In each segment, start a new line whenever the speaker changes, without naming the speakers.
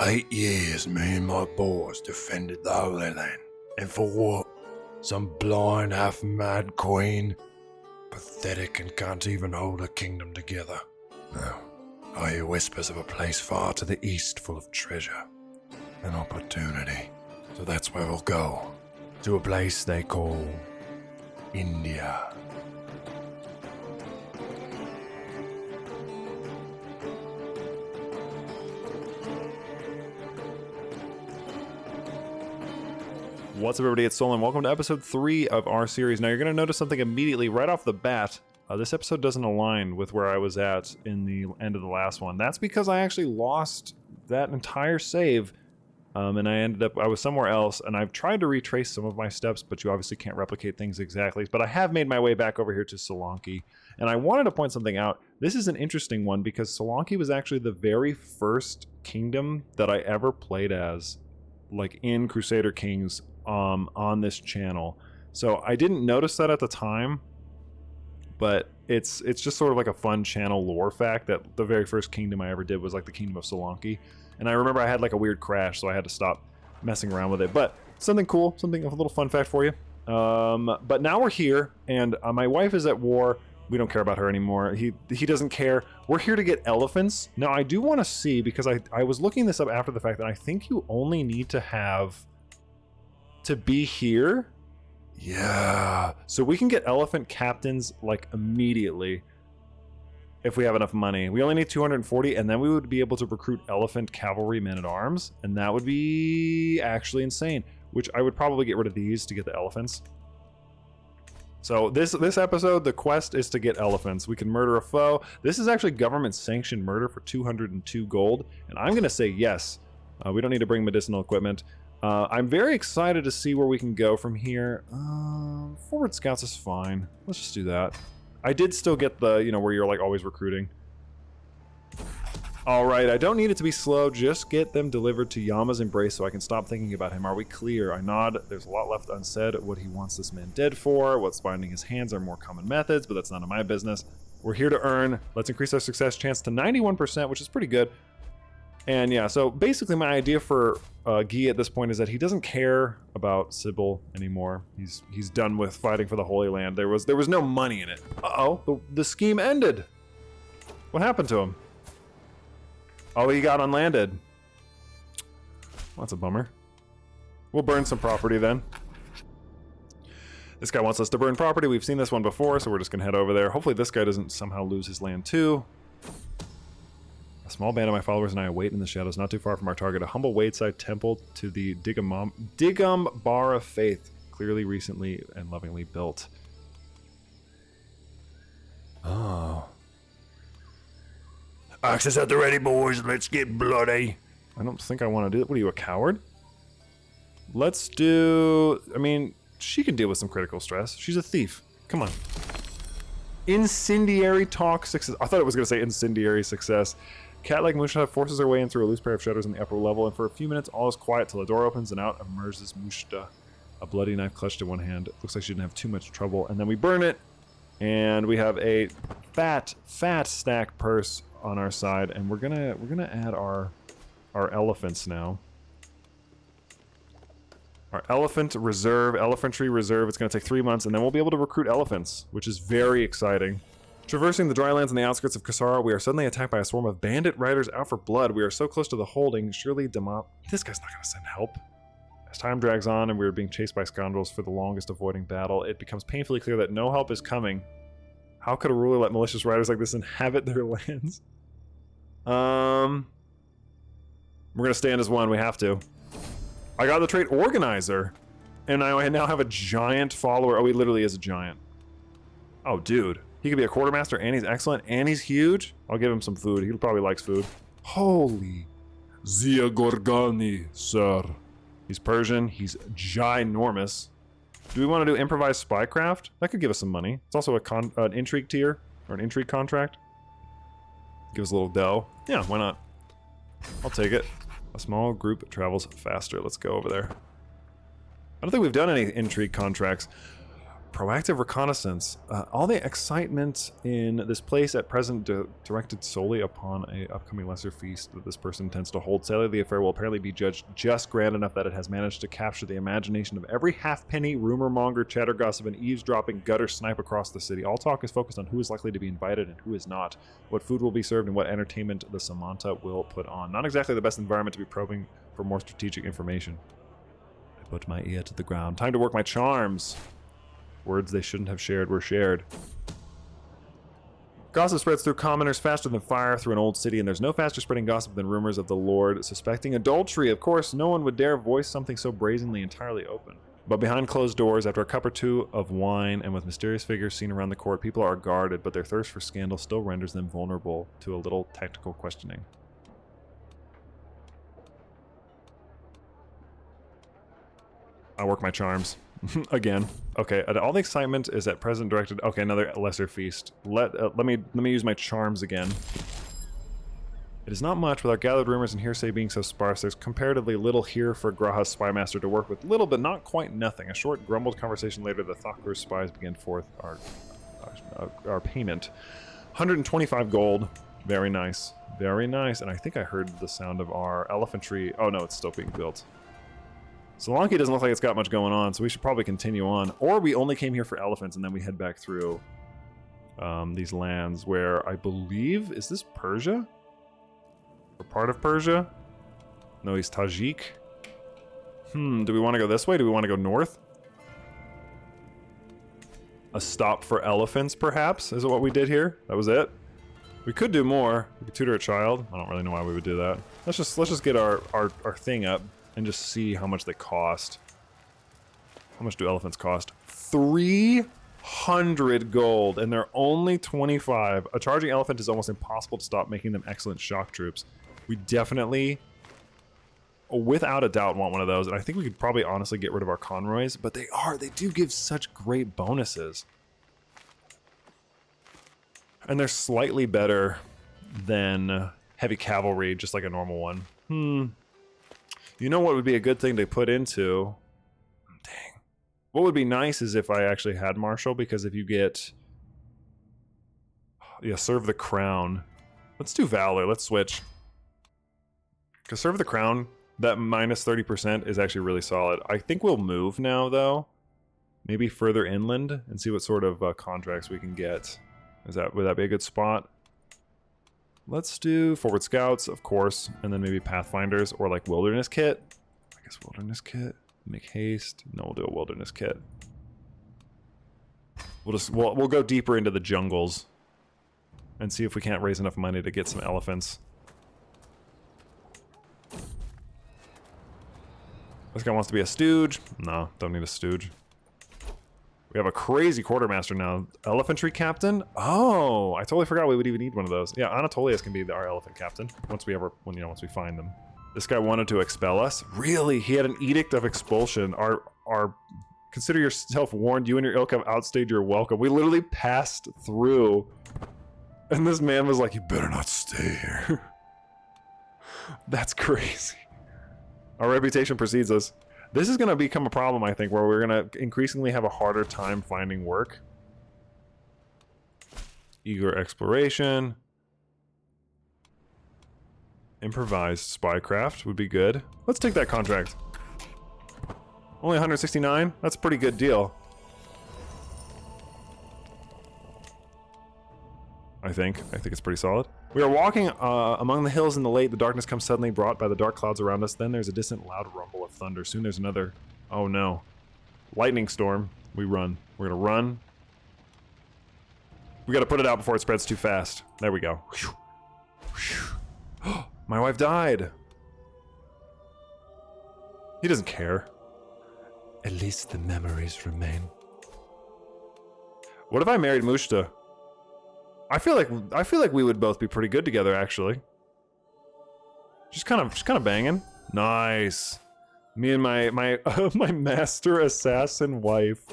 8 years me and my boys defended the Holy Land. And for what? Some blind, half-mad queen? Pathetic and can't even hold a kingdom together. Now, I hear whispers of a place far to the east full of treasure and opportunity. So that's where we'll go. To a place they call India.
What's up, everybody? It's Sol, and welcome to episode 3 of our series. Now, you're going to notice something immediately right off the bat. This episode doesn't align with where I was at in the end of the last one. That's because I actually lost that entire save, and I was somewhere else, and I've tried to retrace some of my steps, but you obviously can't replicate things exactly. But I have made my way back over here to Solanki, and I wanted to point something out. This is an interesting one because Solanki was actually the very first kingdom that I ever played as, like in Crusader Kings, on this channel. So I didn't notice that at the time, but it's just sort of like a fun channel lore fact that the very first kingdom I ever did was like the Kingdom of Solanki. And I remember I had like a weird crash, so I had to stop messing around with it. But something cool, a little fun fact for you. But now we're here, and my wife is at war. We don't care about her anymore. He doesn't care. We're here to get elephants. Now, I do want to see, because I was looking this up after the fact, that I think you only need to have to be here. Yeah. So we can get elephant captains like immediately if we have enough money. We only need 240, and then we would be able to recruit elephant cavalry men-at-arms, and that would be actually insane, which I would probably get rid of these to get the elephants. So this episode, the quest is to get elephants. We can murder a foe. This is actually government-sanctioned murder for 202 gold, and I'm going to say yes. We don't need to bring medicinal equipment. I'm very excited to see where we can go from here. Forward scouts is fine. Let's just do that. I did still get the, where you're like always recruiting. Alright, I don't need it to be slow. Just get them delivered to Yama's embrace so I can stop thinking about him. Are we clear? I nod. There's a lot left unsaid. What he wants this man dead for. What's binding his hands are more common methods, but that's none of my business. We're here to earn. Let's increase our success chance to 91%, which is pretty good. And yeah, so basically my idea for Guy at this point is that he doesn't care about Sybil anymore. He's done with fighting for the Holy Land. There was no money in it. Uh-oh, the scheme ended. What happened to him? Oh, he got unlanded. Well, that's a bummer. We'll burn some property then. This guy wants us to burn property. We've seen this one before, so we're just gonna head over there. Hopefully this guy doesn't somehow lose his land too. A small band of my followers and I await in the shadows not too far from our target, a humble wayside temple to the Digum Bar of Faith, clearly recently and lovingly built. Oh.
Access at the ready, boys. Let's get bloody.
I don't think I want to do it. What are you, a coward? Let's do... I mean, she can deal with some critical stress. She's a thief. Come on. Incendiary talk success. I thought it was going to say incendiary success. Cat-like Mushta forces her way in through a loose pair of shutters in the upper level, and for a few minutes all is quiet till the door opens and out emerges Mushta, a bloody knife clutched in one hand. Looks like she didn't have too much trouble. And then we burn it, and we have a fat stack purse on our side, and we're gonna add our elephants now. Our elephantry reserve. It's gonna take 3 months, and then we'll be able to recruit elephants, which is very exciting. Traversing the drylands on the outskirts of Kasara, we are suddenly attacked by a swarm of bandit riders out for blood. We are so close to the holding, surely this guy's not gonna send help. As time drags on and we are being chased by scoundrels for the longest avoiding battle, it becomes painfully clear that no help is coming. How could a ruler let malicious riders like this inhabit their lands? We're gonna stand as one, we have to. I got the trait Organizer, and I now have a giant follower. Oh, he literally is a giant. Oh, dude. He could be a quartermaster, and he's excellent, and he's huge. I'll give him some food. He probably likes food. Holy. Zia Gorgani, sir. He's Persian. He's ginormous. Do we want to do improvised spycraft? That could give us some money. It's also an intrigue tier, or an intrigue contract. Give us a little dough. Yeah, why not? I'll take it. A small group travels faster. Let's go over there. I don't think we've done any intrigue contracts. Proactive reconnaissance. All the excitement in this place at present directed solely upon a upcoming lesser feast that this person intends to hold. Sadly, the affair will apparently be judged just grand enough that it has managed to capture the imagination of every halfpenny, rumor monger, chatter gossip, and eavesdropping gutter snipe across the city. All talk is focused on who is likely to be invited and who is not, what food will be served, and what entertainment the Samantha will put on. Not exactly the best environment to be probing for more strategic information. I put my ear to the ground. Time to work my charms. Words they shouldn't have shared were shared. Gossip spreads through commoners faster than fire through an old city, and there's no faster spreading gossip than rumors of the Lord suspecting adultery. Of course, no one would dare voice something so brazenly entirely open. But behind closed doors, after a cup or two of wine and with mysterious figures seen around the court, people are guarded, but their thirst for scandal still renders them vulnerable to a little tactical questioning. I work my charms. Again. Okay, all the excitement is at present directed... Okay, another lesser feast. Let me use my charms again. It is not much, with our gathered rumors and hearsay being so sparse. There's comparatively little here for Graha's spymaster to work with. Little, but not quite nothing. A short, grumbled conversation later, the Thakkur's spies began forth our payment. 125 gold. Very nice. Very nice. And I think I heard the sound of our elephantry. Oh no, it's still being built. Solanki doesn't look like it's got much going on, so we should probably continue on. Or we only came here for elephants, and then we head back through these lands where I believe... Is this Persia? Or part of Persia? No, he's Tajik. Do we want to go this way? Do we want to go north? A stop for elephants, perhaps? Is it what we did here? That was it? We could do more. We could tutor a child. I don't really know why we would do that. Let's just get our thing up. And just see how much they cost. How much do elephants cost? 300 gold, and they're only 25. A charging elephant is almost impossible to stop, making them excellent shock troops. We definitely, without a doubt, want one of those. And I think we could probably honestly get rid of our conroys, but they do give such great bonuses. And they're slightly better than heavy cavalry, just like a normal one. You know what would be a good thing to put into... Dang. What would be nice is if I actually had Marshall, because if you get... Yeah, Serve the Crown. Let's do Valor. Let's switch. Because Serve the Crown, that minus 30% is actually really solid. I think we'll move now, though. Maybe further inland and see what sort of contracts we can get. Would that be a good spot? Let's do Forward Scouts, of course, and then maybe Pathfinders or like Wilderness Kit. I guess Wilderness Kit. Make haste. No, we'll do a Wilderness Kit. We'll go deeper into the jungles and see if we can't raise enough money to get some elephants. This guy wants to be a stooge. No, don't need a stooge. We have a crazy quartermaster now. Elephantry captain? Oh, I totally forgot we would even need one of those. Yeah, Anatolius can be our elephant captain once we find them. This guy wanted to expel us? Really? He had an edict of expulsion. Our consider yourself warned. You and your ilk have outstayed your welcome. We literally passed through, and this man was like, "You better not stay here." That's crazy. Our reputation precedes us. This is going to become a problem, I think, where we're going to increasingly have a harder time finding work. Eager exploration. Improvised spycraft would be good. Let's take that contract. Only 169? That's a pretty good deal. I think it's pretty solid. We are walking among the hills in the late. The darkness comes suddenly, brought by the dark clouds around us. Then there's a distant loud rumble of thunder. Soon there's another... Oh no. Lightning storm. We run. We're gonna run. We gotta put it out before it spreads too fast. There we go. My wife died. He doesn't care.
At least the memories remain.
What if I married Mushta? I feel like we would both be pretty good together, actually. Just kind of banging. Nice. Me and my my master assassin wife.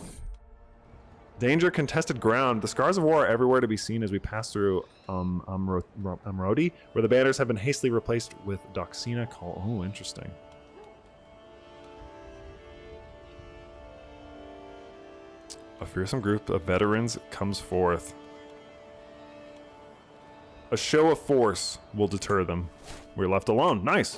Danger, contested ground. The scars of war are everywhere to be seen as we pass through Amrodi, where the banners have been hastily replaced with Doxina call. Oh, interesting. A fearsome group of veterans comes forth. A show of force will deter them. We're left alone. Nice.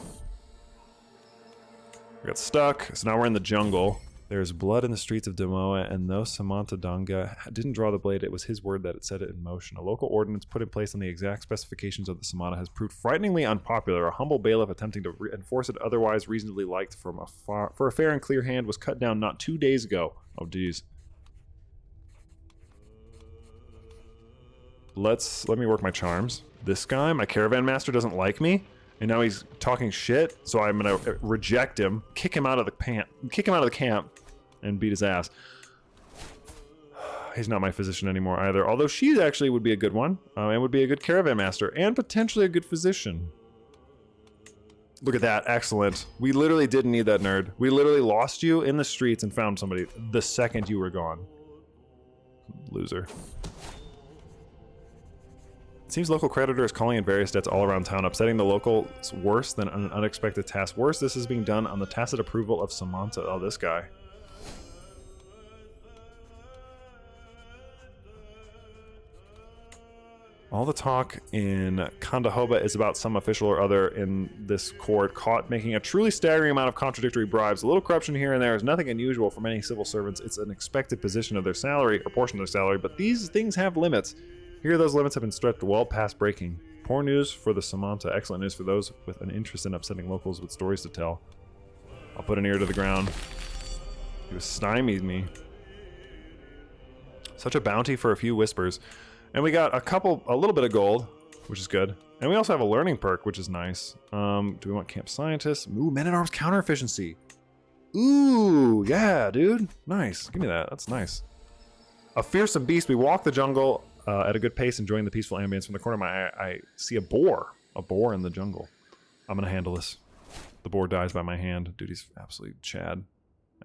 We got stuck, so now we're in the jungle. There's blood in the streets of Demoa, and though Samantadanga didn't draw the blade, it was his word that it set it in motion. A local ordinance put in place on the exact specifications of the Samana has proved frighteningly unpopular. A humble bailiff attempting to enforce it otherwise reasonably liked for a fair and clear hand was cut down not 2 days ago. Oh, geez. Let me work my charms. This guy, my caravan master, doesn't like me. And now he's talking shit, so I'm gonna reject him, kick him out of the camp, and beat his ass. He's not my physician anymore either. Although she actually would be a good one, and would be a good caravan master, and potentially a good physician. Look at that, excellent. We literally didn't need that nerd. We literally lost you in the streets and found somebody the second you were gone. Loser. It seems local creditor is calling in various debts all around town, upsetting the locals worse than an unexpected task. Worse, this is being done on the tacit approval of Samantha. Oh, this guy. All the talk in Kandahoba is about some official or other in this court caught making a truly staggering amount of contradictory bribes. A little corruption here and there is nothing unusual for many civil servants. It's an expected position of their salary, or portion of their salary, but these things have limits. Here, those limits have been stretched well past breaking. Poor news for the Samantha, excellent news for those with an interest in upsetting locals with stories to tell. I'll put an ear to the ground. He was stymied me. Such a bounty for a few whispers. And we got a little bit of gold, which is good. And we also have a learning perk, which is nice. Do we want camp scientists? Ooh, men-at-arms counter efficiency. Ooh, yeah, dude. Nice. Give me that. That's nice. A fearsome beast. We walk the jungle at a good pace, enjoying the peaceful ambience. From the corner of my eye, I see a boar in the jungle. I'm gonna handle this. The boar dies by my hand. Dude, he's absolutely Chad.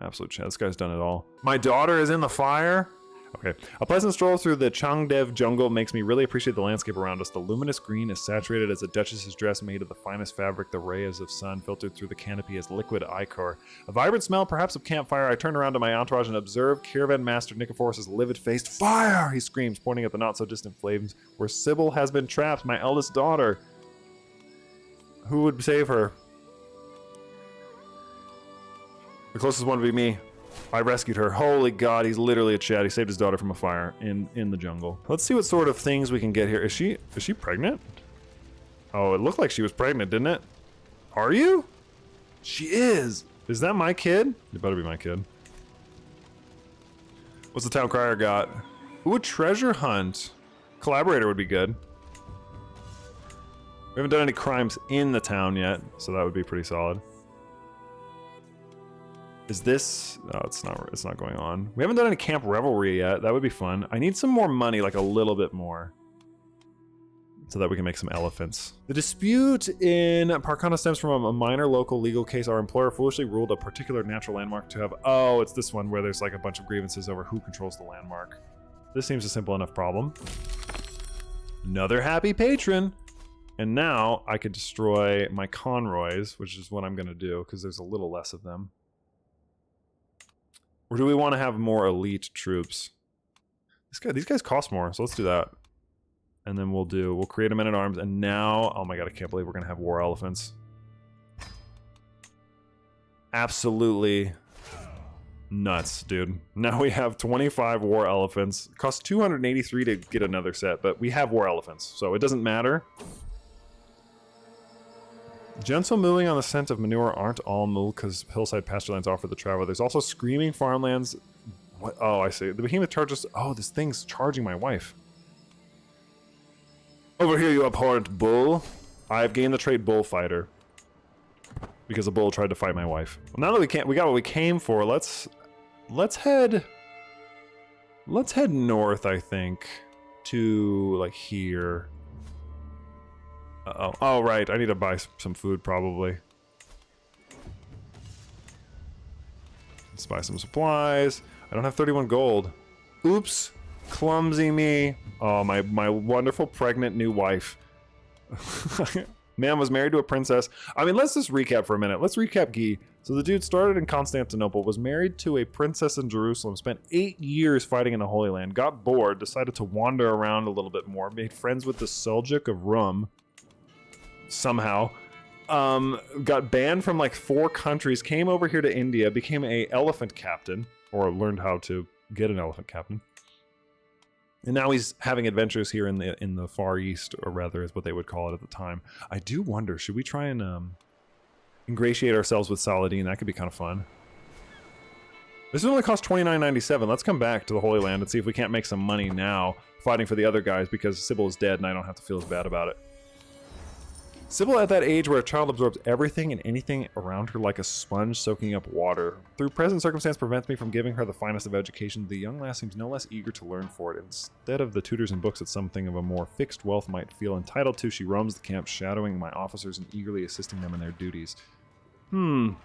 Absolute Chad. This guy's done it all. My daughter is in the fire. Okay. A pleasant stroll through the Changdev jungle makes me really appreciate the landscape around us. The luminous green is saturated as a duchess's dress made of the finest fabric. The rays of sun filtered through the canopy as liquid ichor. A vibrant smell, perhaps of campfire. I turn around to my entourage and observe Caravan Master Nikiforos's livid-faced fire, he screams, pointing at the not-so-distant flames where Sybil has been trapped, my eldest daughter. Who would save her? The closest one would be me. I rescued her. Holy God, he's literally a Chad. He saved his daughter from a fire in the jungle. Let's see what sort of things we can get here. Is she pregnant? Oh, it looked like she was pregnant, didn't it? Are you? She is. Is that my kid? It better be my kid. What's the town crier got? Ooh, a treasure hunt. Collaborator would be good. We haven't done any crimes in the town yet, so that would be pretty solid. Is this... No, it's not going on. We haven't done any camp revelry yet. That would be fun. I need some more money, like a little bit more. So that we can make some elephants. The dispute in Parkana stems from a minor local legal case. Our employer foolishly ruled a particular natural landmark to have... Oh, it's this one where there's like a bunch of grievances over who controls the landmark. This seems a simple enough problem. Another happy patron! And now I could destroy my conroys, which is what I'm going to do, because there's a little less of them. Or do we want to have more elite troops? These guys cost more, so let's do that. And then we'll create a men-at-arms, and now, oh my God, I can't believe we're gonna have war elephants. Absolutely nuts, dude. Now we have 25 war elephants. It costs 283 to get another set, but we have war elephants, so it doesn't matter. Gentle mooing on the scent of manure aren't all moo because hillside pasturelands offer the traveler. There's also screaming farmlands. What? Oh, I see. The behemoth charges... Oh, this thing's charging my wife. Over here, you abhorrent bull. I've gained the trait bullfighter. Because a bull tried to fight my wife. Well, now that we got what we came for, let's head north, I think, to like here. Uh-oh. Oh, right. I need to buy some food, probably. Let's buy some supplies. I don't have 31 gold. Oops. Clumsy me. Oh, my wonderful pregnant new wife. Man was married to a princess. I mean, let's just recap for a minute. Let's recap Guy. So the dude started in Constantinople, was married to a princess in Jerusalem, spent 8 years fighting in the Holy Land, got bored, decided to wander around a little bit more, made friends with the Seljuk of Rum, somehow, got banned from like 4 countries, came over here to India, became a elephant captain, or learned how to get an elephant captain. And now he's having adventures here in the Far East, or rather is what they would call it at the time. I do wonder, should we try and ingratiate ourselves with Saladin? That could be kind of fun. This only cost $29.97. Let's come back to the Holy Land and see if we can't make some money now fighting for the other guys, because Sybil is dead and I don't have to feel as bad about it. Sybil at that age where a child absorbs everything and anything around her like a sponge soaking up water. Through present circumstance prevents me from giving her the finest of education. The young lass seems no less eager to learn for it. Instead of the tutors and books that something of a more fixed wealth might feel entitled to, she roams the camp, shadowing my officers and eagerly assisting them in their duties. I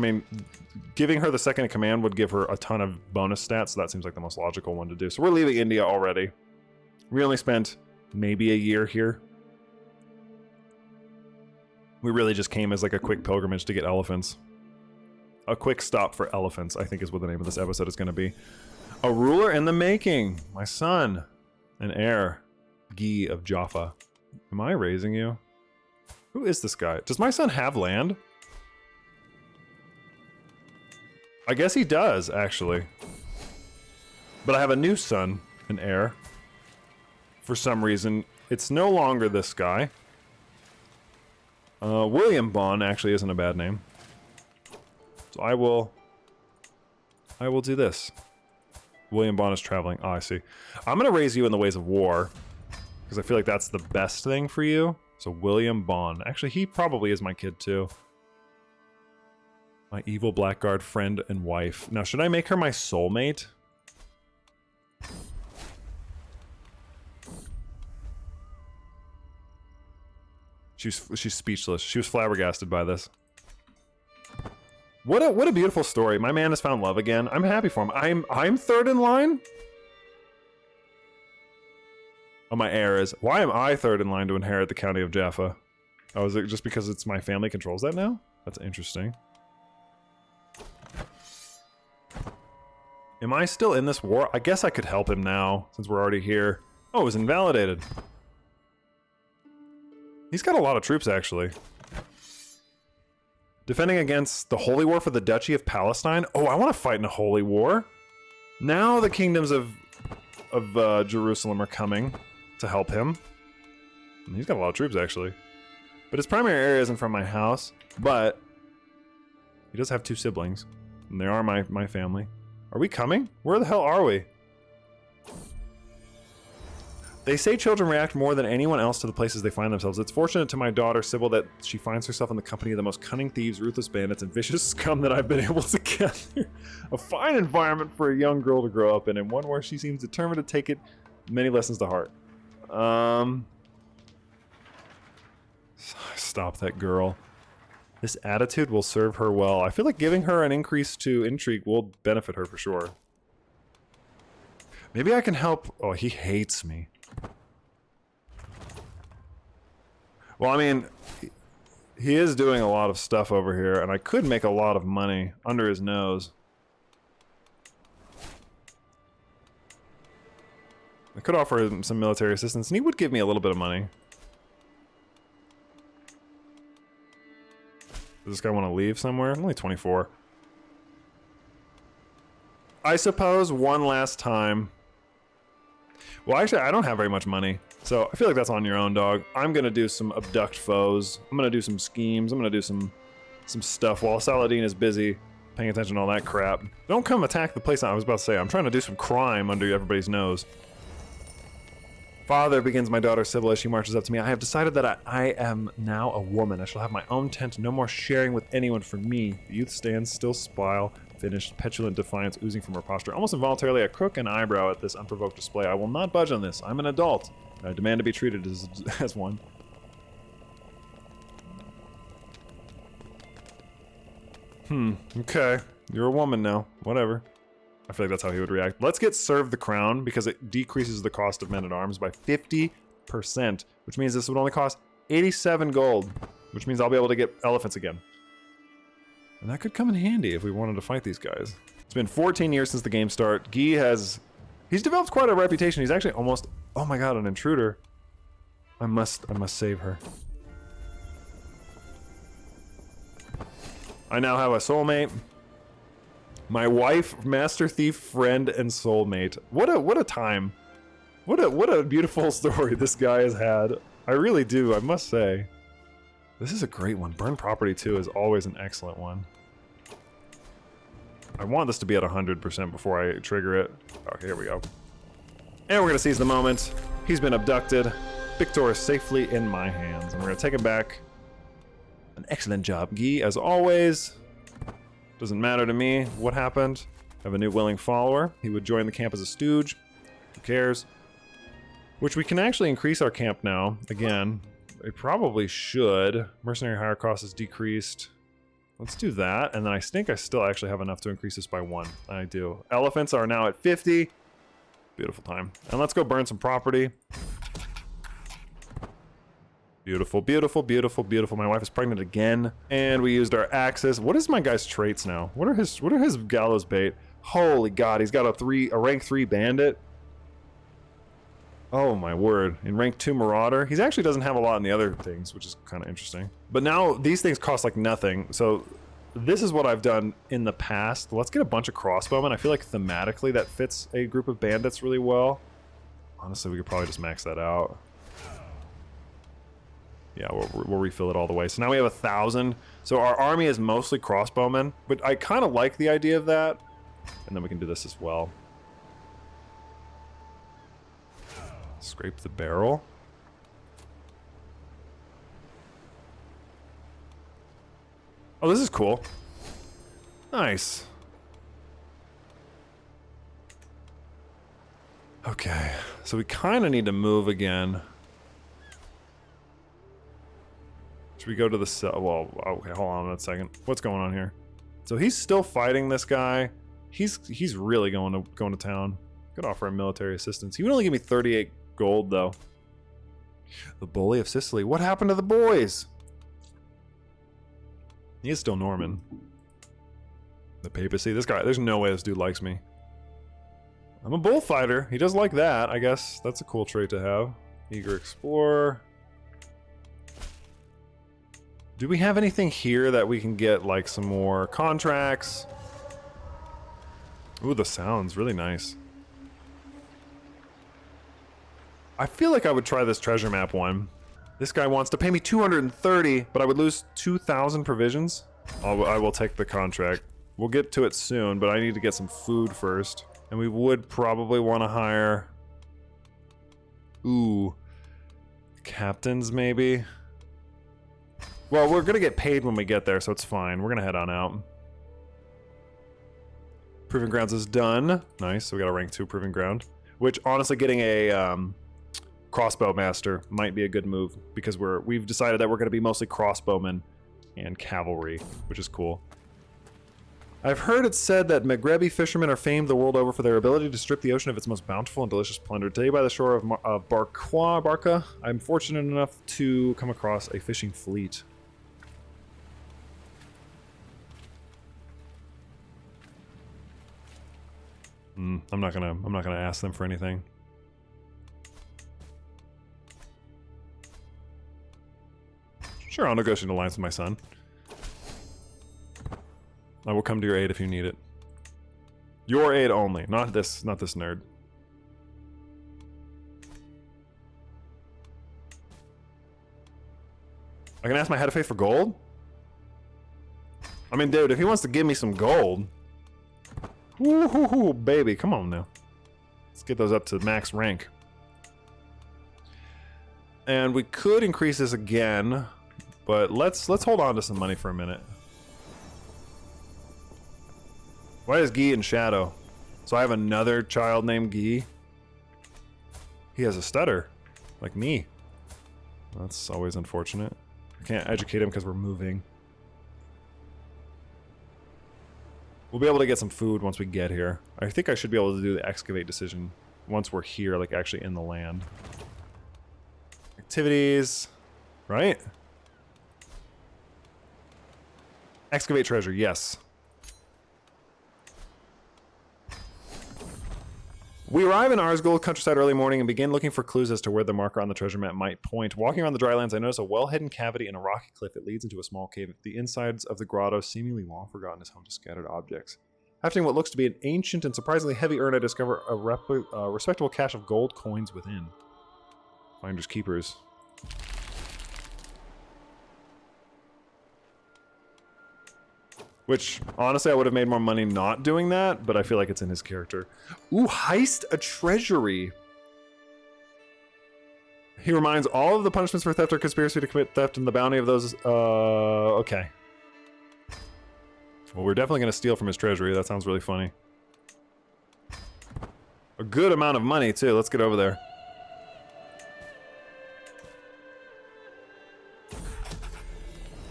mean, giving her the second in command would give her a ton of bonus stats, so that seems like the most logical one to do. So we're leaving India already. We only spent maybe a year here. We really just came as like a quick pilgrimage to get elephants. A quick stop for elephants, I think is what the name of this episode is going to be. A ruler in the making. My son and heir, Guy of Jaffa. Am I raising you? Who is this guy? Does my son have land? I guess he does, actually. But I have a new son, an heir. For some reason, it's no longer this guy. William Bond actually isn't a bad name. So I will do this. William Bond is traveling. Oh, I see. I'm going to raise you in the ways of war, because I feel like that's the best thing for you. So William Bond. Actually, he probably is my kid, too. My evil blackguard friend and wife. Now, should I make her my soulmate? She's speechless. She was flabbergasted by this. What a beautiful story. My man has found love again. I'm happy for him. I'm third in line? Oh, my heir is. Why am I third in line to inherit the county of Jaffa? Oh, is it just because it's my family controls that now? That's interesting. Am I still in this war? I guess I could help him now, since we're already here. Oh, it was invalidated. He's got a lot of troops, actually. Defending against the Holy War for the Duchy of Palestine? Oh, I want to fight in a Holy War. Now the kingdoms of Jerusalem are coming to help him. And he's got a lot of troops, actually. But his primary area isn't from my house, but he does have 2 siblings. And they are my family. Are we coming? Where the hell are we? They say children react more than anyone else to the places they find themselves. It's fortunate to my daughter, Sybil, that she finds herself in the company of the most cunning thieves, ruthless bandits, and vicious scum that I've been able to gather. A fine environment for a young girl to grow up in, and one where she seems determined to take it many lessons to heart. Stop that girl. This attitude will serve her well. I feel like giving her an increase to intrigue will benefit her for sure. Maybe I can help. Oh, he hates me. Well, I mean, he is doing a lot of stuff over here, and I could make a lot of money under his nose. I could offer him some military assistance, and he would give me a little bit of money. Does this guy want to leave somewhere? I'm only 24. I suppose one last time. Well, actually, I don't have very much money. So I feel like that's on your own, dog. I'm going to do some abduct foes. I'm going to do some schemes. I'm going to do some stuff while Saladin is busy paying attention to all that crap. Don't come attack the place. I was about to say, I'm trying to do some crime under everybody's nose. Father, begins my daughter Sybil as she marches up to me. I have decided that I am now a woman. I shall have my own tent, no more sharing with anyone for me. The youth stands still, smile, finished, petulant defiance oozing from her posture. Almost involuntarily, I crook an eyebrow at this unprovoked display. I will not budge on this. I'm an adult. I demand to be treated as one. Okay. You're a woman now. Whatever. I feel like that's how he would react. Let's get Serve the Crown because it decreases the cost of men-at-arms by 50%, which means this would only cost 87 gold, which means I'll be able to get elephants again. And that could come in handy if we wanted to fight these guys. It's been 14 years since the game start. He's developed quite a reputation. He's actually almost, oh my god, an intruder. I must save her. I now have a soulmate. My wife, master thief, friend, and soulmate. What a time. What a beautiful story this guy has had. I really do, I must say. This is a great one. Burn property too is always an excellent one. I want this to be at 100% before I trigger it. Okay, here we go. And we're gonna seize the moment. He's been abducted. Victor is safely in my hands, and we're gonna take him back. An excellent job, Guy, as always. Doesn't matter to me what happened. I have a new willing follower. He would join the camp as a stooge. Who cares? Which we can actually increase our camp now. Again, we probably should. Mercenary hire cost is decreased. Let's do that, and then I think I still actually have enough to increase this by 1. I do. Elephants are now at 50. Beautiful time. And let's go burn some property. Beautiful, beautiful, beautiful, beautiful. My wife is pregnant again, and we used our axes. What is my guy's traits now? What are his gallows bait? Holy god, he's got a rank 3 bandit. Oh my word. In rank 2 marauder. He actually doesn't have a lot in the other things, which is kind of interesting. But now these things cost like nothing. So this is what I've done in the past. Let's get a bunch of crossbowmen. I feel like thematically that fits a group of bandits really well. Honestly, we could probably just max that out. Yeah, we'll refill it all the way. So now we have 1,000. So our army is mostly crossbowmen, but I kind of like the idea of that. And then we can do this as well. Scrape the barrel. Oh, this is cool. Nice. Okay, so we kind of need to move again. Should we go to the cell? Well, okay, hold on a second. What's going on here? So he's still fighting this guy. He's really going to town. Could offer him military assistance. He would only give me 38 gold though. The bully of Sicily. What happened to the boys? He is still Norman. The papacy. This guy. There's no way this dude likes me. I'm a bullfighter. He does like that. I guess that's a cool trait to have. Eager explorer. Do we have anything here that we can get like some more contracts? Ooh, the sound's really nice. I feel like I would try this treasure map one. This guy wants to pay me 230, but I would lose 2,000 provisions. I will take the contract. We'll get to it soon, but I need to get some food first. And we would probably want to hire... Ooh. Captains, maybe? Well, we're gonna get paid when we get there, so it's fine. We're gonna head on out. Proving Grounds is done. Nice, so we got a rank 2 Proving Ground. Which, honestly, getting a crossbow master might be a good move, because we've decided that we're gonna be mostly crossbowmen and cavalry, which is cool. I've heard it said that Maghrebi fishermen are famed the world over for their ability to strip the ocean of its most bountiful and delicious plunder. Today, by the shore of Barca, I'm fortunate enough to come across a fishing fleet. I'm not gonna ask them for anything. Sure, I'll negotiate an alliance with my son. I will come to your aid if you need it. Your aid only, not this nerd. I can ask my head of faith for gold? I mean, dude, if he wants to give me some gold... Woo-hoo-hoo, baby, come on now. Let's get those up to max rank. And we could increase this again, but let's hold on to some money for a minute. Why is Guy in shadow? So I have another child named Guy. He has a stutter, like me. That's always unfortunate. I can't educate him because we're moving. We'll be able to get some food once we get here. I think I should be able to do the excavate decision once we're here, like actually in the land. Activities, right? Excavate treasure, yes. We arrive in Arsgold countryside early morning and begin looking for clues as to where the marker on the treasure map might point. Walking around the drylands, I notice a well-hidden cavity in a rocky cliff. It leads into a small cave. The insides of the grotto, seemingly long forgotten, is home to scattered objects. Hefting what looks to be an ancient and surprisingly heavy urn, I discover a respectable cache of gold coins within. Finders keepers. Which, honestly, I would have made more money not doing that, but I feel like it's in his character. Ooh, heist a treasury. He reminds all of the punishments for theft or conspiracy to commit theft and the bounty of those, okay. Well, we're definitely going to steal from his treasury. That sounds really funny. A good amount of money, too. Let's get over there.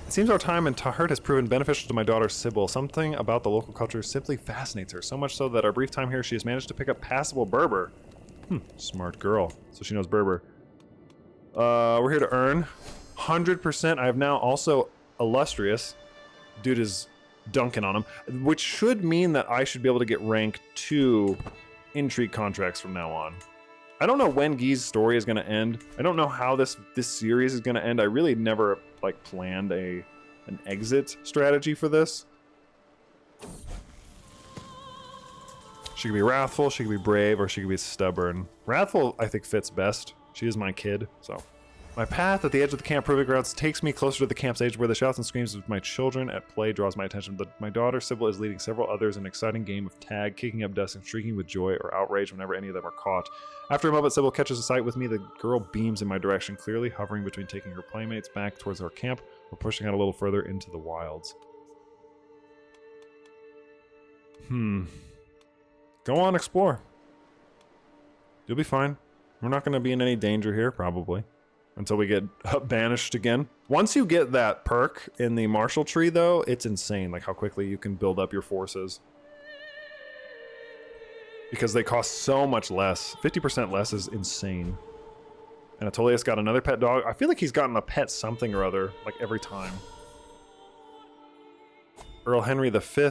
It seems our time in Tahert has proven beneficial to my daughter Sybil. Something about the local culture simply fascinates her, so much so that our brief time here she has managed to pick up passable Berber. Smart girl. So she knows Berber. We're here to earn 100%. I have now also illustrious. Dude is dunking on him, which should mean that I should be able to get rank 2 intrigue contracts from now on. I don't know when Guy's story is going to end. I don't know how this series is going to end. I really never like planned an exit strategy for this. She could be wrathful, she could be brave, or she could be stubborn. Wrathful, I think, fits best. She is my kid, so. My path at the edge of the camp proving grounds takes me closer to the camp's edge where the shouts and screams of my children at play draws my attention. But my daughter, Sybil, is leading several others in an exciting game of tag, kicking up dust and shrieking with joy or outrage whenever any of them are caught. After a moment, Sybil catches a sight with me. The girl beams in my direction, clearly hovering between taking her playmates back towards our camp or pushing out a little further into the wilds. Go on, explore. You'll be fine. We're not going to be in any danger here, probably. Until we get banished again. Once you get that perk in the martial tree, though, it's insane, like how quickly you can build up your forces. Because they cost so much less. 50% less is insane. And Atolius got another pet dog. I feel like he's gotten a pet something or other, like every time. Earl Henry V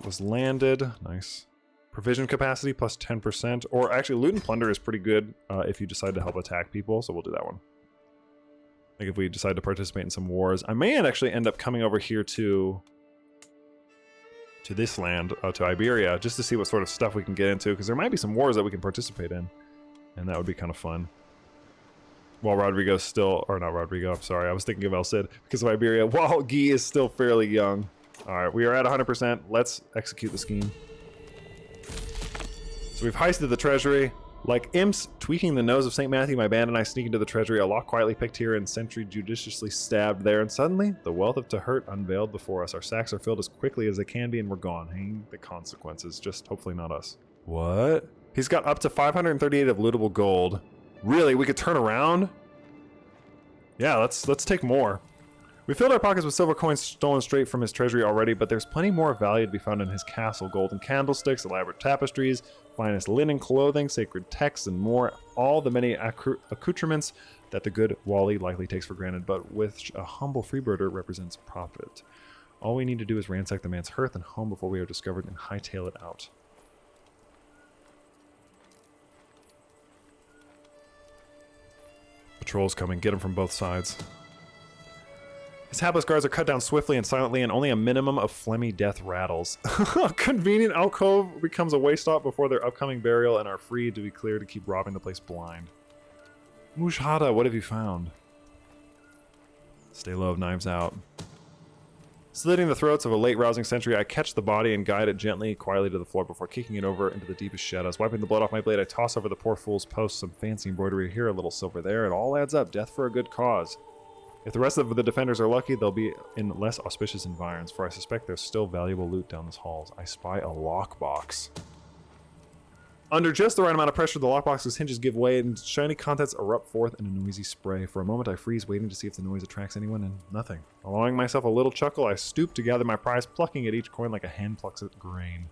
was landed. Nice. Provision capacity plus 10%. Or actually, loot and plunder is pretty good if you decide to help attack people, so we'll do that one. Like if we decide to participate in some wars. I may actually end up coming over here to this land, to Iberia, just to see what sort of stuff we can get into, because there might be some wars that we can participate in. And that would be kind of fun. While Rodrigo's still, or not Rodrigo, I'm sorry, I was thinking of El Cid, because of Iberia, while Guy is still fairly young. Alright, we are at 100%. Let's execute the scheme. So we've heisted the treasury. Like imps tweaking the nose of St. Matthew, my band and I sneak into the treasury, a lock quietly picked here and sentry judiciously stabbed there, and suddenly, the wealth of Tahert unveiled before us. Our sacks are filled as quickly as they can be, and we're gone. Hang the consequences, just hopefully not us. What? He's got up to 538 of lootable gold. Really? We could turn around? Yeah, let's take more. We filled our pockets with silver coins stolen straight from his treasury already, but there's plenty more value to be found in his castle. Golden candlesticks, elaborate tapestries, finest linen clothing, sacred texts, and more. All the many accoutrements that the good Wally likely takes for granted, but which a humble freebirder represents profit. All we need to do is ransack the man's hearth and home before we are discovered and hightail it out. Patrols coming. Get them from both sides. His hapless guards are cut down swiftly and silently, and only a minimum of phlegmy death rattles. A convenient alcove becomes a way stop before their upcoming burial and are free to be clear to keep robbing the place blind. Mujhada, what have you found? Stay low, knives out. Slitting the throats of a late rousing sentry, I catch the body and guide it gently, quietly to the floor before kicking it over into the deepest shadows. Wiping the blood off my blade, I toss over the poor fool's post some fancy embroidery here, a little silver there. It all adds up. Death for a good cause. If the rest of the defenders are lucky, they'll be in less auspicious environs, for I suspect there's still valuable loot down these halls. I spy a lockbox. Under just the right amount of pressure, the lockbox's hinges give way and shiny contents erupt forth in a noisy spray. For a moment, I freeze, waiting to see if the noise attracts anyone, and nothing. Allowing myself a little chuckle, I stoop to gather my prize, plucking at each coin like a hen plucks at grain.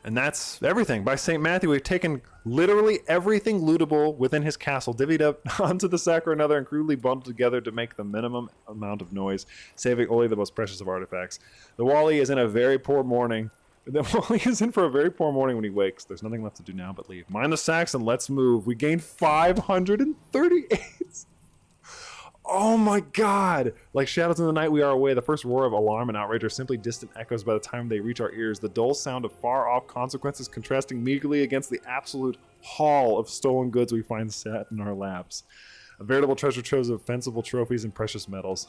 And that's everything. By St. Matthew, we've taken literally everything lootable within his castle, divvied up onto the sack or another, and crudely bundled together to make the minimum amount of noise, saving only the most precious of artifacts. The Wally is in a very poor morning. The Wally is in for a very poor morning when he wakes. There's nothing left to do now but leave. Mind the sacks and let's move. We gained 538. Oh my god! Like shadows in the night, we are away. The first roar of alarm and outrage are simply distant echoes by the time they reach our ears. The dull sound of far-off consequences contrasting meagerly against the absolute haul of stolen goods we find set in our laps. A veritable treasure trove of fanciful trophies and precious metals.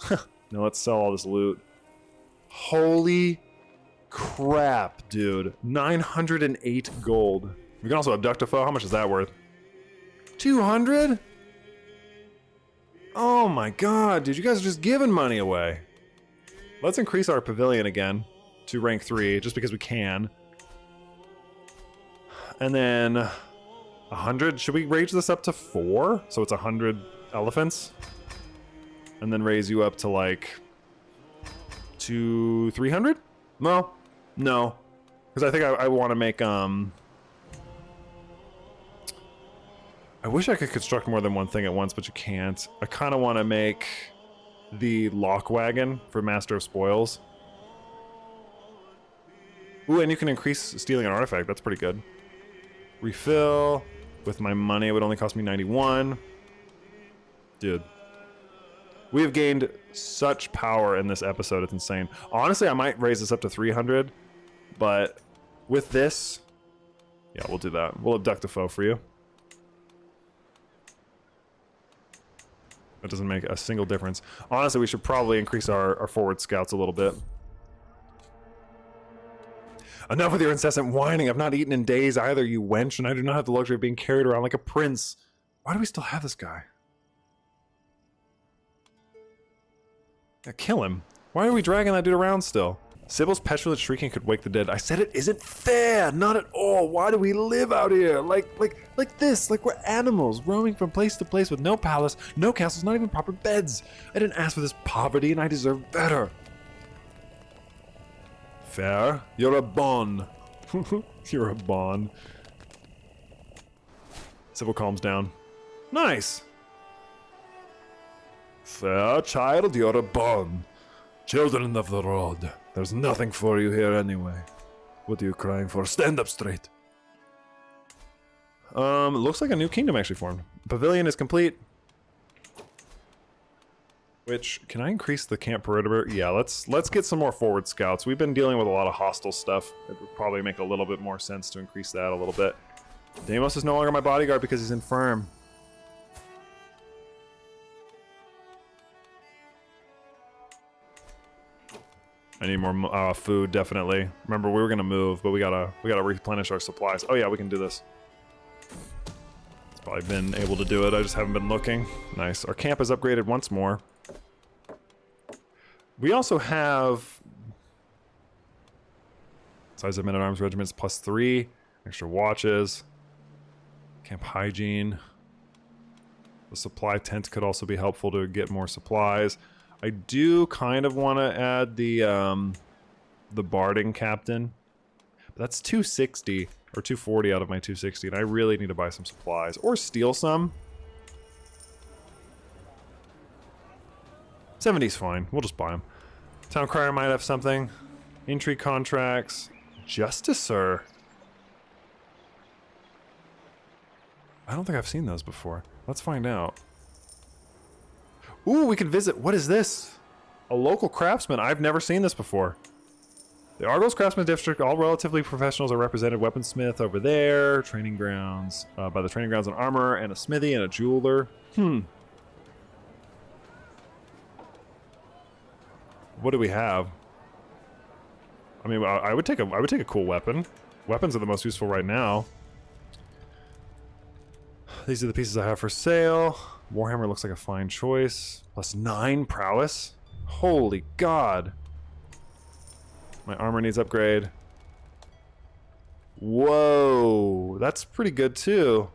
Now let's sell all this loot. Holy crap, dude. 908 gold. We can also abduct a foe. How much is that worth? 200? Oh my god, dude, you guys are just giving money away. Let's increase our pavilion again to rank 3, just because we can. And then 100, should we raise this up to 4? So it's 100 elephants? And then raise you up to like 300? Well, no. Because I think I want to make, I wish I could construct more than one thing at once, but you can't. I kind of want to make the lock wagon for Master of Spoils. Ooh, and you can increase stealing an artifact. That's pretty good. Refill. With my money, it would only cost me 91. Dude. We have gained such power in this episode. It's insane. Honestly, I might raise this up to 300. But with this... Yeah, we'll do that. We'll abduct a foe for you. That doesn't make a single difference. Honestly, we should probably increase our forward scouts a little bit. Enough with your incessant whining. I've not eaten in days either, you wench, and I do not have the luxury of being carried around like a prince. Why do we still have this guy? Yeah, kill him. Why are we dragging that dude around still? Sybil's petulant shrieking could wake the dead. I said it isn't fair, not at all. Why do we live out here? Like this, like we're animals, roaming from place to place with no palace, no castles, not even proper beds. I didn't ask for this poverty and I deserve better. Fair? You're a bon. You're a bon. Sybil calms down. Nice. Fair child, you're a bon. Children of the road. There's nothing for you here anyway. What are you crying for? Stand up straight. Looks like a new kingdom actually formed. Pavilion is complete. Which, can I increase the camp perimeter? Yeah, let's get some more forward scouts. We've been dealing with a lot of hostile stuff. It would probably make a little bit more sense to increase that a little bit. Deimos is no longer my bodyguard because he's infirm. I need more food, definitely. Remember, we were gonna move, but we gotta replenish our supplies. Oh yeah, we can do this. It's probably been able to do it. I just haven't been looking. Nice. Our camp is upgraded once more. We also have size of men-at-arms regiments +3, extra watches, camp hygiene. The supply tent could also be helpful to get more supplies. I do kind of want to add the barding captain, but that's 260 or 240 out of my 260, and I really need to buy some supplies or steal some. 70's fine. We'll just buy them. Town crier might have something. Intrigue contracts. Justicer. I don't think I've seen those before. Let's find out. Ooh, we can visit. What is this? A local craftsman. I've never seen this before. The Argos Craftsman District, all relatively professionals are represented. Weaponsmith over there. Training grounds. By the training grounds, an armorer and a smithy and a jeweler. What do we have? I mean, I would take a cool weapon. Weapons are the most useful right now. These are the pieces I have for sale. Warhammer looks like a fine choice. +9 prowess. Holy God. My armor needs upgrade. Whoa, that's pretty good too.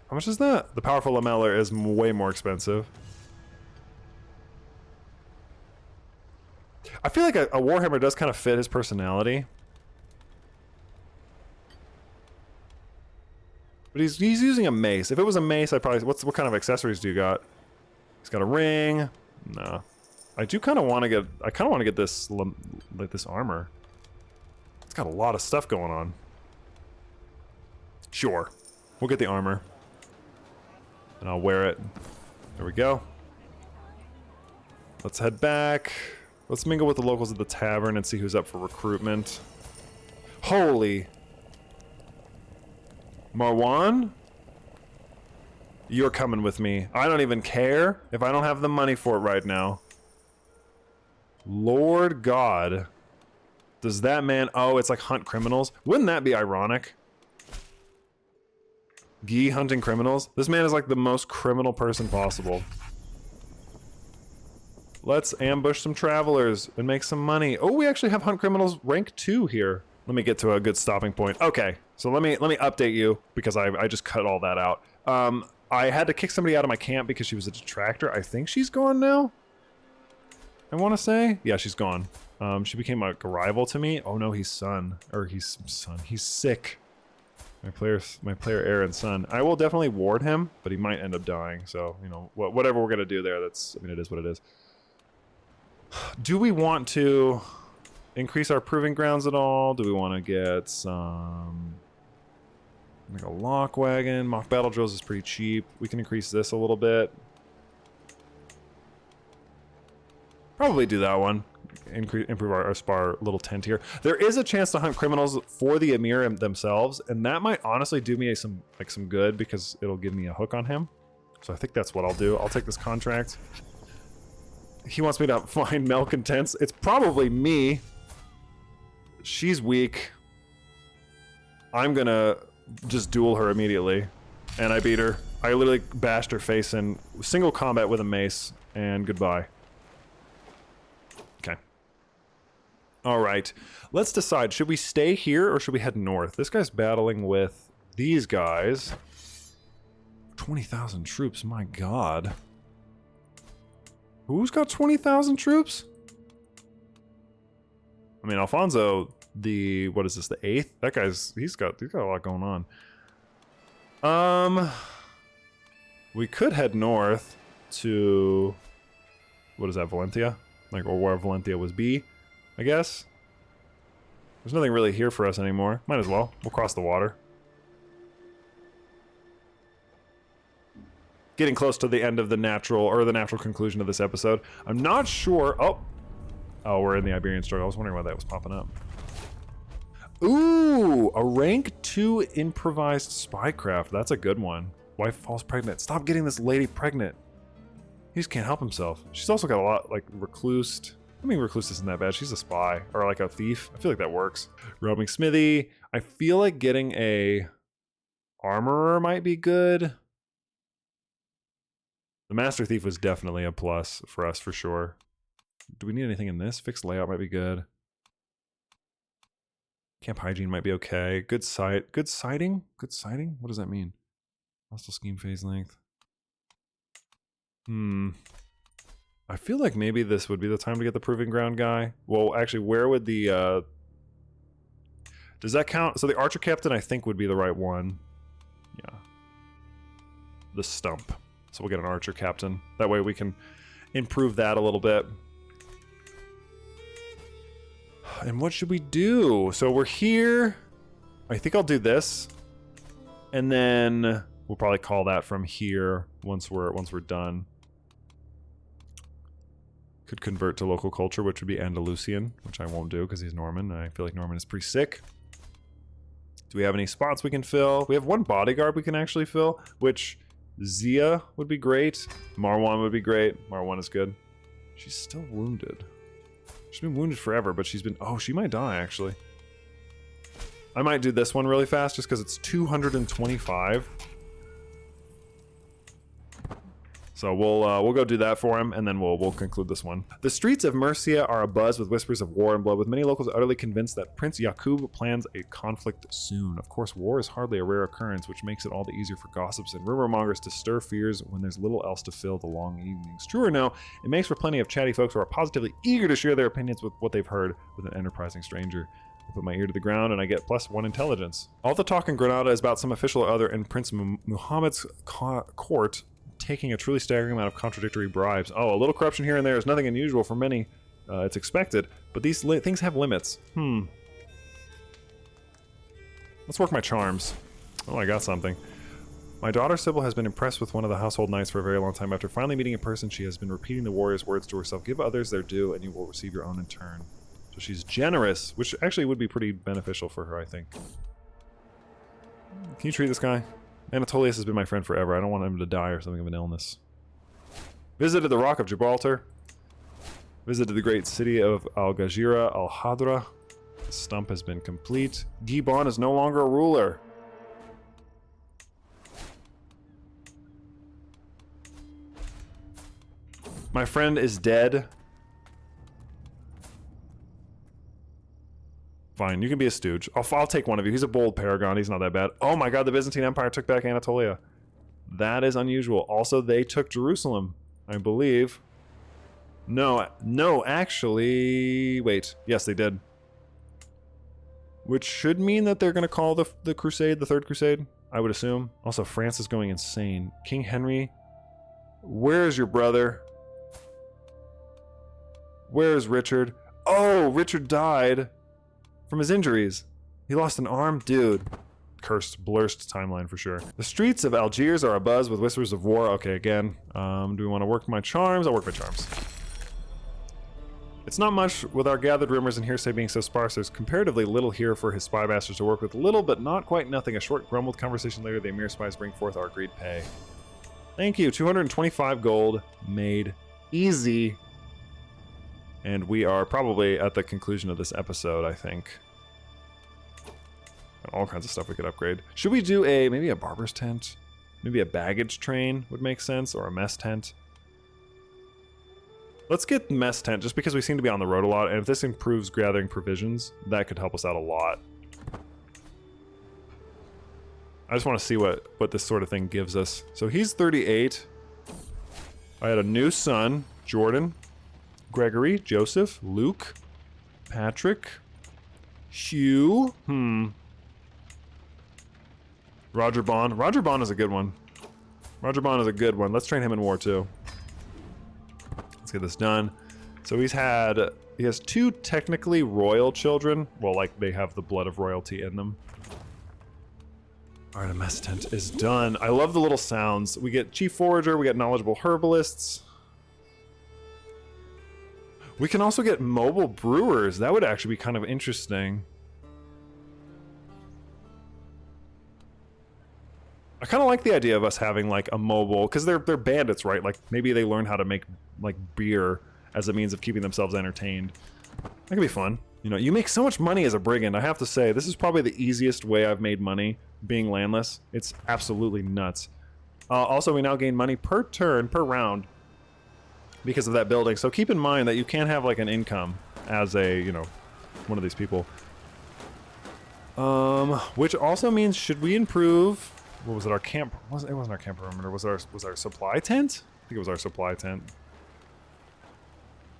How much is that? The powerful lameller is way more expensive. I feel like a Warhammer does kind of fit his personality. But he's using a mace. If it was a mace, I'd probably... What kind of accessories do you got? He's got a ring. No. I do kind of want to get... I kind of want to get this... like this armor. It's got a lot of stuff going on. Sure. We'll get the armor. And I'll wear it. There we go. Let's head back. Let's mingle with the locals at the tavern and see who's up for recruitment. Holy... Marwan? You're coming with me. I don't even care if I don't have the money for it right now. Lord God. Does that man... Oh, it's like hunt criminals? Wouldn't that be ironic? Guy hunting criminals? This man is like the most criminal person possible. Let's ambush some travelers and make some money. Oh, we actually have hunt criminals rank 2 here. Let me get to a good stopping point. Okay, so let me update you because I just cut all that out. I had to kick somebody out of my camp because she was a detractor. I think she's gone now. I want to say, yeah, she's gone. She became like a rival to me. Oh no, he's He's sick. My player Aaron's son. I will definitely ward him, but he might end up dying. So you know, whatever we're gonna do there, that's. I mean, it is what it is. Do we want to increase our proving grounds at all? Do we want to get some... like a lock wagon? Mock battle drills is pretty cheap. We can increase this a little bit. Probably do that one. Improve our spar little tent here. There is a chance to hunt criminals for the Emir themselves, and that might honestly do me some good because it'll give me a hook on him. So I think that's what I'll do. I'll take this contract. He wants me to find malcontents. It's probably me. She's weak. I'm gonna just duel her immediately. And I beat her. I literally bashed her face in single combat with a mace, and goodbye. Okay. Alright. Let's decide. Should we stay here or should we head north? This guy's battling with these guys. 20,000 troops, my god. Who's got 20,000 troops? I mean, Alfonso, what is this, the 8th? That guy's, he's got a lot going on. We could head north to, what is that, Valentia? Like, or where Valentia was B, I guess? There's nothing really here for us anymore. Might as well. We'll cross the water. Getting close to the end of the natural conclusion of this episode. I'm not sure. Oh, we're in the Iberian struggle. I was wondering why that was popping up. Ooh, a rank 2 improvised spycraft. That's a good one. Wife falls pregnant. Stop getting this lady pregnant. He just can't help himself. She's also got a lot, like, reclused. I mean, recluse isn't that bad. She's a spy. Or, like, a thief. I feel like that works. Roaming smithy. I feel like getting a armorer might be good. The Master Thief was definitely a plus for us, for sure. Do we need anything in this? Fixed layout might be good. Camp hygiene might be okay. Good sighting? Good sighting? What does that mean? Hostile scheme phase length. I feel like maybe this would be the time to get the proving ground guy. Well, actually, where would the... does that count? So the archer captain, I think, would be the right one. Yeah. The stump. So we'll get an archer captain. That way we can improve that a little bit. And what should we do? So we're here. I think I'll do this. And then we'll probably call that from here once we're done. Could convert to local culture, which would be Andalusian, which I won't do because he's Norman. I feel like Norman is pretty sick. Do we have any spots we can fill? We have one bodyguard we can actually fill, which... Zia would be great. Marwan would be great. Marwan is good. She's still wounded. She's been wounded forever, but she's been... Oh, she might die, actually. I might do this one really fast, just because it's 225. So we'll go do that for him, and then we'll conclude this one. The streets of Murcia are abuzz with whispers of war and blood, with many locals utterly convinced that Prince Yakub plans a conflict soon. Of course, war is hardly a rare occurrence, which makes it all the easier for gossips and rumor mongers to stir fears when there's little else to fill the long evenings. True or no, it makes for plenty of chatty folks who are positively eager to share their opinions with what they've heard with an enterprising stranger. I put my ear to the ground and I get +1 intelligence. All the talk in Granada is about some official or other in Prince Muhammad's court taking a truly staggering amount of contradictory bribes. Oh, a little corruption here and there is nothing unusual for many. It's expected, but these things have limits. Let's work my charms. Oh, I got something. My daughter Sybil has been impressed with one of the household knights for a very long time. After finally meeting in person, she has been repeating the warrior's words to herself. Give others their due, and you will receive your own in turn. So she's generous, which actually would be pretty beneficial for her, I think. Can you treat this guy? Anatolius has been my friend forever. I don't want him to die or something of an illness. Visited the Rock of Gibraltar. Visited the great city of Al-Gajira, Al-Hadra. The stump has been complete. Gibon is no longer a ruler. My friend is dead. Fine, you can be a stooge. I'll take one of you. He's a bold paragon. He's not that bad. Oh my god, the Byzantine Empire took back Anatolia. That is unusual. Also, they took Jerusalem, I believe. No, actually... Wait. Yes, they did. Which should mean that they're going to call the crusade the Third Crusade, I would assume. Also, France is going insane. King Henry, where is your brother? Where is Richard? Oh, Richard died from his injuries. He lost an arm? Dude. Cursed, blurst timeline for sure. The streets of Algiers are abuzz with whispers of war. Okay, again. Do we want to work my charms? I'll work my charms. It's not much with our gathered rumors and hearsay being so sparse. There's comparatively little here for his spy masters to work with. Little, but not quite nothing. A short grumbled conversation later, the Emir spies bring forth our agreed pay. Thank you. 225 gold made easy. And we are probably at the conclusion of this episode, I think. All kinds of stuff we could upgrade. Should we do maybe a barber's tent? Maybe a baggage train would make sense, or a mess tent. Let's get mess tent, just because we seem to be on the road a lot, and if this improves gathering provisions, that could help us out a lot. I just want to see what this sort of thing gives us. So he's 38. I had a new son, Jordan, Gregory, Joseph, Luke, Patrick, Hugh, Roger Bond. Roger Bond is a good one. Roger Bond is a good one. Let's train him in war too. Let's get this done. So he has 2 technically royal children. Well, like they have the blood of royalty in them. Alright, a mess tent is done. I love the little sounds. We get chief forager, we get knowledgeable herbalists. We can also get mobile brewers. That would actually be kind of interesting. I kind of like the idea of us having like a mobile, because they're bandits, right? Like maybe they learn how to make like beer as a means of keeping themselves entertained. That could be fun. You know, you make so much money as a brigand. I have to say, this is probably the easiest way I've made money being landless. It's absolutely nuts. Also, we now gain money per turn, per round, because of that building. So keep in mind that you can't have like an income as a, you know, one of these people. Which also means, should we improve? What was it? Our camp? It wasn't our camp perimeter. Was our supply tent? I think it was our supply tent.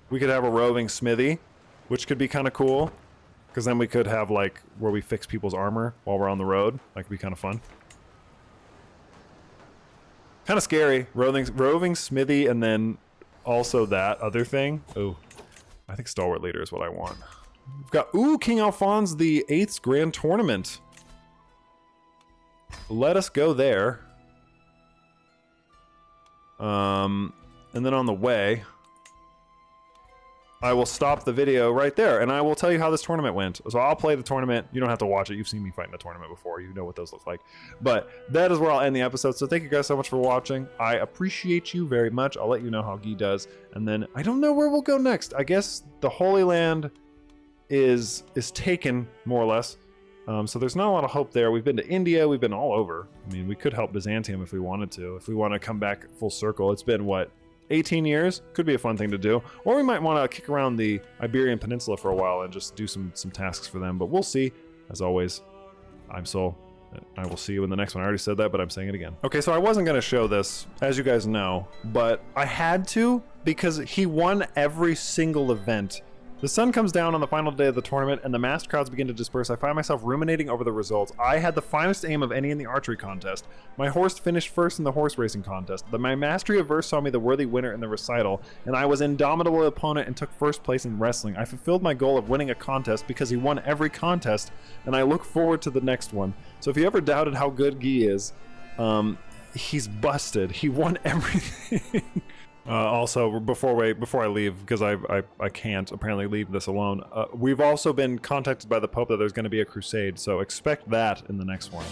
We could have a roving smithy, which could be kind of cool, because then we could have like where we fix people's armor while we're on the road. That could be kind of fun. Kind of scary. Roving smithy, and then also that other thing. Oh, I think stalwart leader is what I want. We've got King Alphonse the 8th's grand tournament. Let us go there. And then on the way, I will stop the video right there, and I will tell you how this tournament went. So I'll play the tournament. You don't have to watch it. You've seen me fight in a tournament before. You know what those look like. But that is where I'll end the episode. So thank you guys so much for watching. I appreciate you very much. I'll let you know how Guy does. And then I don't know where we'll go next. I guess the Holy Land is taken, more or less. So there's not a lot of hope there. We've been to India, we've been all over. I mean, we could help Byzantium if we wanted to. If we want to come back full circle, it's been what, 18 years? Could be a fun thing to do. Or we might want to kick around the Iberian Peninsula for a while and just do some tasks for them. But we'll see. As always, I'm Sol. I will see you in the next one. I already said that, but I'm saying it again. Okay, so I wasn't going to show this, as you guys know, but I had to because he won every single event. The sun comes down on the final day of the tournament and the massed crowds begin to disperse. I find myself ruminating over the results. I had the finest aim of any in the archery contest. My horse finished first in the horse racing contest. My mastery of verse saw me the worthy winner in the recital, and I was indomitable opponent and took first place in wrestling. I fulfilled my goal of winning a contest because he won every contest, and I look forward to the next one. So if you ever doubted how good Guy is, he's busted. He won everything. Also, before I leave, because I can't apparently leave this alone, we've also been contacted by the Pope that there's going to be a crusade, so expect that in the next one.